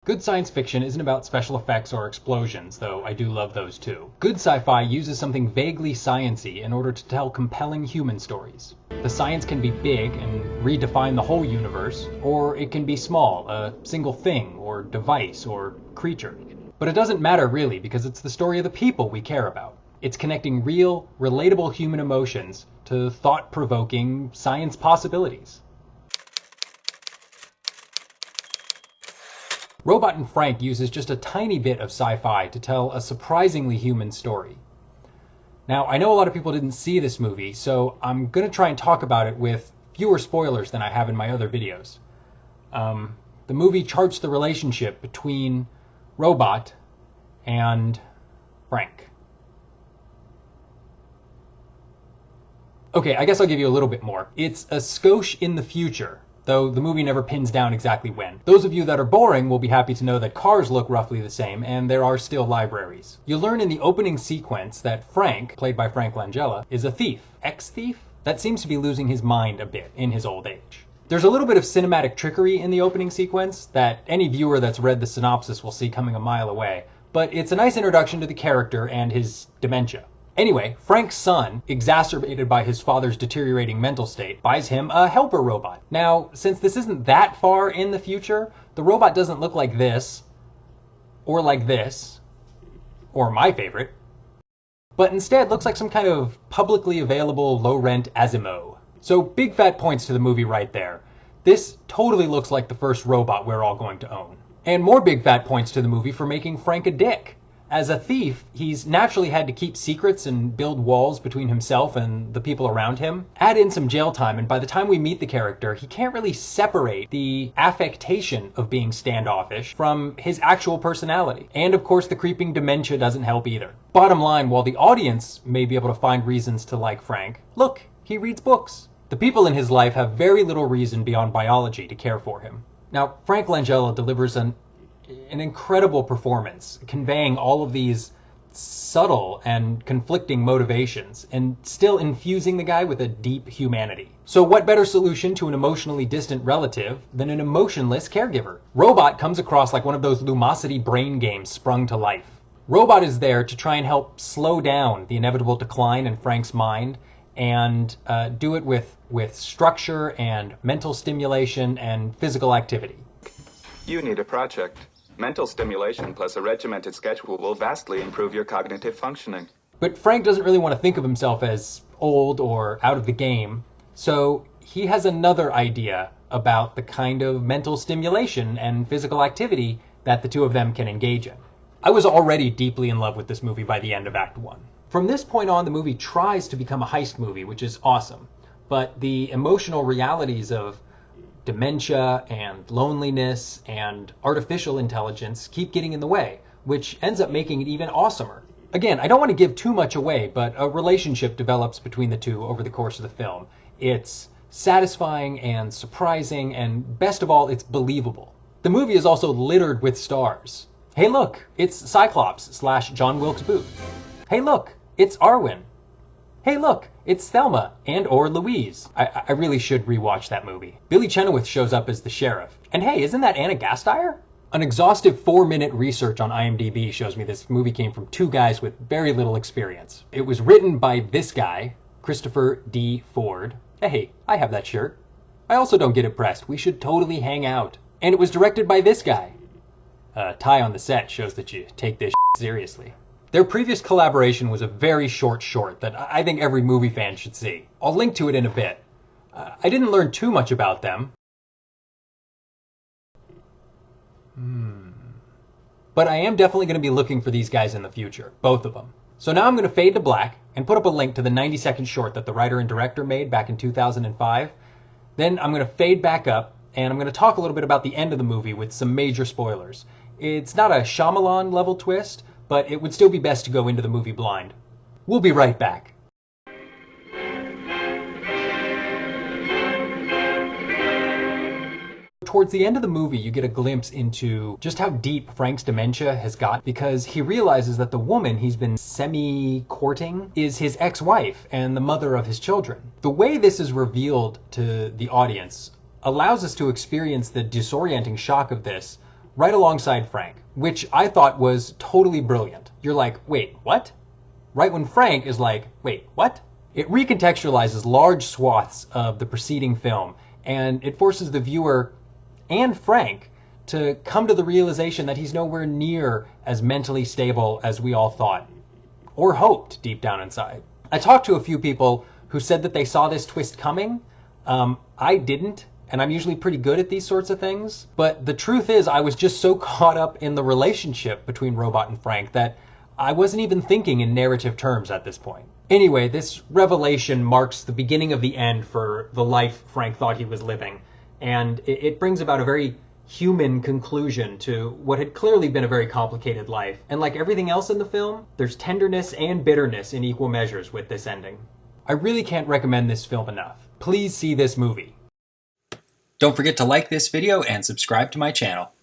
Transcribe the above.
Good science fiction isn't about special effects or explosions, though I do love those too. Good sci-fi uses something vaguely science-y in order to tell compelling human stories. The science can be big and redefine the whole universe, or it can be small, a single thing, or device, or creature. But it doesn't matter really, because it's the story of the people we care about. It's connecting real, relatable human emotions to thought-provoking science possibilities. Robot and Frank uses just a tiny bit of sci-fi to tell a surprisingly human story. Now, I know a lot of people didn't see this movie, so I'm going to try and talk about it with fewer spoilers than I have in my other videos. The movie charts the relationship between Robot and Frank. Okay, I guess I'll give you a little bit more. It's a scosche in the future, though the movie never pins down exactly when. Those of you that are boring will be happy to know that cars look roughly the same, and there are still libraries. You'll learn in the opening sequence that Frank, played by Frank Langella, is a thief. Ex-thief? That seems to be losing his mind a bit in his old age. There's a little bit of cinematic trickery in the opening sequence that any viewer that's read the synopsis will see coming a mile away, but it's a nice introduction to the character and his dementia. Anyway, Frank's son, exacerbated by his father's deteriorating mental state, buys him a helper robot. Now, since this isn't that far in the future, the robot doesn't look like this, or my favorite, but instead looks like some kind of publicly available low-rent Asimo. So big fat points to the movie right there. This totally looks like the first robot we're all going to own. And more big fat points to the movie for making Frank a dick. As a thief, he's naturally had to keep secrets and build walls between himself and the people around him. Add in some jail time, and by the time we meet the character, he can't really separate the affectation of being standoffish from his actual personality. And of course, the creeping dementia doesn't help either. Bottom line, while the audience may be able to find reasons to like Frank, look, he reads books. The people in his life have very little reason beyond biology to care for him. Now, Frank Langella delivers an incredible performance, conveying all of these subtle and conflicting motivations and still infusing the guy with a deep humanity. So what better solution to an emotionally distant relative than an emotionless caregiver? Robot comes across like one of those Lumosity brain games sprung to life. Robot is there to try and help slow down the inevitable decline in Frank's mind and do it with structure and mental stimulation and physical activity. You need a project. Mental stimulation plus a regimented schedule will vastly improve your cognitive functioning. But Frank doesn't really want to think of himself as old or out of the game, so he has another idea about the kind of mental stimulation and physical activity that the two of them can engage in. I was already deeply in love with this movie by the end of Act 1. From this point on, the movie tries to become a heist movie, which is awesome, but the emotional realities of dementia and loneliness and artificial intelligence keep getting in the way, which ends up making it even awesomer. Again, I don't want to give too much away, but a relationship develops between the two over the course of the film. It's satisfying and surprising, and best of all, it's believable. The movie is also littered with stars. Hey look, it's Cyclops / John Wilkes Booth. Hey look, it's Arwen. Hey look, it's Thelma and/or Louise. I really should rewatch that movie. Billy Chenoweth shows up as the sheriff. And hey, isn't that Anna Gasteyer? An exhaustive 4-minute research on IMDb shows me this movie came from two guys with very little experience. It was written by this guy, Christopher D. Ford. Hey, I have that shirt. I also don't get it pressed. We should totally hang out. And it was directed by this guy. Tie on the set shows that you take this seriously. Their previous collaboration was a very short that I think every movie fan should see. I'll link to it in a bit. I didn't learn too much about them. But I am definitely going to be looking for these guys in the future, both of them. So now I'm going to fade to black and put up a link to the 90-second short that the writer and director made back in 2005. Then I'm going to fade back up and I'm going to talk a little bit about the end of the movie with some major spoilers. It's not a Shyamalan level twist, but it would still be best to go into the movie blind. We'll be right back. Towards the end of the movie, you get a glimpse into just how deep Frank's dementia has got, because he realizes that the woman he's been semi-courting is his ex-wife and the mother of his children. The way this is revealed to the audience allows us to experience the disorienting shock of this right alongside Frank, which I thought was totally brilliant. You're like, wait, what? Right when Frank is like, wait, what? It recontextualizes large swaths of the preceding film, and it forces the viewer and Frank to come to the realization that he's nowhere near as mentally stable as we all thought, or hoped deep down inside. I talked to a few people who said that they saw this twist coming. I didn't, and I'm usually pretty good at these sorts of things. But the truth is, I was just so caught up in the relationship between Robot and Frank that I wasn't even thinking in narrative terms at this point. Anyway, this revelation marks the beginning of the end for the life Frank thought he was living, and it brings about a very human conclusion to what had clearly been a very complicated life. And like everything else in the film, there's tenderness and bitterness in equal measures with this ending. I really can't recommend this film enough. Please see this movie. Don't forget to like this video and subscribe to my channel.